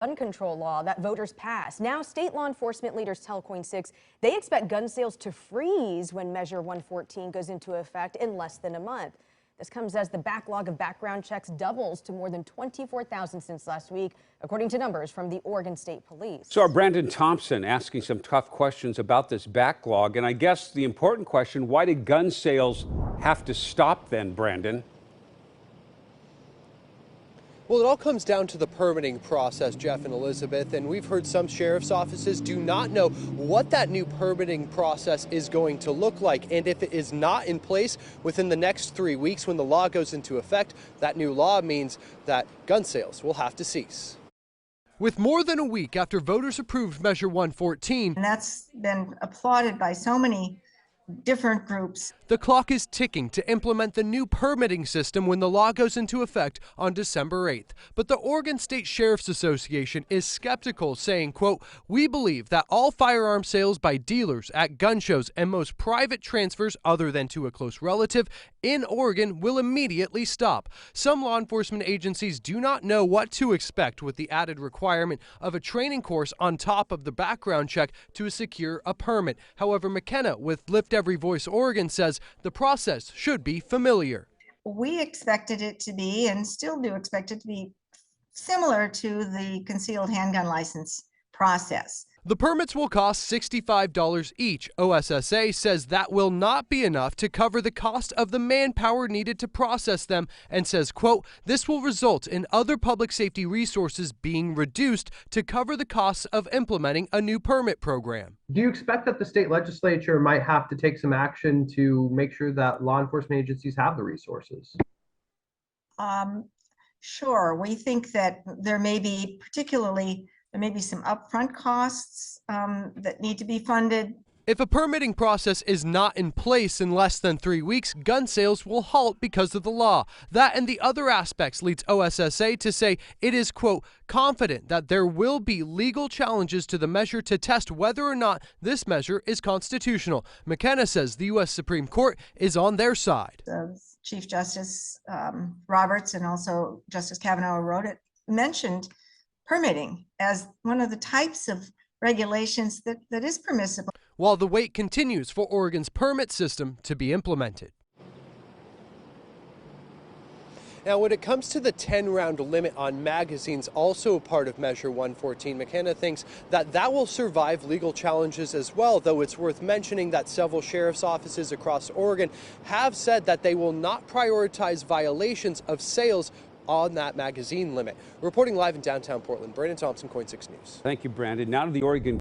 Gun control law that voters passed. Now, state law enforcement leaders tell KOIN 6 they expect gun sales to freeze when Measure 114 goes into effect in less than a month. This comes as the backlog of background checks doubles to more than 24,000 since last week, according to numbers from the Oregon State Police. So our Brandon Thompson asking some tough questions about this backlog. And I guess the important question, why did gun sales have to stop then, Brandon? Well, it all comes down to the permitting process, Jeff and Elizabeth, and we've heard some sheriff's offices do not know what that new permitting process is going to look like. And if it is not in place within the next 3 weeks when the law goes into effect, that new law means that gun sales will have to cease. With more than a week after voters approved Measure 114, and that's been applauded by so many different groups. The clock is ticking to implement the new permitting system when the law goes into effect on December 8th. But the Oregon State Sheriff's Association is skeptical, saying, quote, "We believe that all firearm sales by dealers at gun shows and most private transfers other than to a close relative in Oregon will immediately stop. Some law enforcement agencies do not know what to expect with the added requirement of a training course on top of the background check to secure a permit." However, McKenna with Lift Every Voice Oregon says the process should be familiar. We expected it to be, and still do expect it to be, similar to the concealed handgun license process. The permits will cost $65 each. OSSA says that will not be enough to cover the cost of the manpower needed to process them and says, quote, "This will result in other public safety resources being reduced to cover the costs of implementing a new permit program." Do you expect that the state legislature might have to take some action to make sure that law enforcement agencies have the resources? Sure. We think that there may be some upfront costs that need to be funded. If a permitting process is not in place in less than 3 weeks, gun sales will halt because of the law. That and the other aspects leads OSSA to say it is, quote, "confident that there will be legal challenges to the measure to test whether or not this measure is constitutional." McKenna says the U.S. Supreme Court is on their side. Chief Justice Roberts and also Justice Kavanaugh wrote it, mentioned permitting as one of the types of regulations that is permissible. While the wait continues for Oregon's permit system to be implemented. Now, when it comes to the 10-round limit on magazines, also a part of Measure 114, McKenna thinks that that will survive legal challenges as well, though it's worth mentioning that several sheriff's offices across Oregon have said that they will not prioritize violations of sales on that magazine limit. Reporting live in downtown Portland, Brandon Thompson, KOIN 6 News. Thank you, Brandon. Now to the Oregon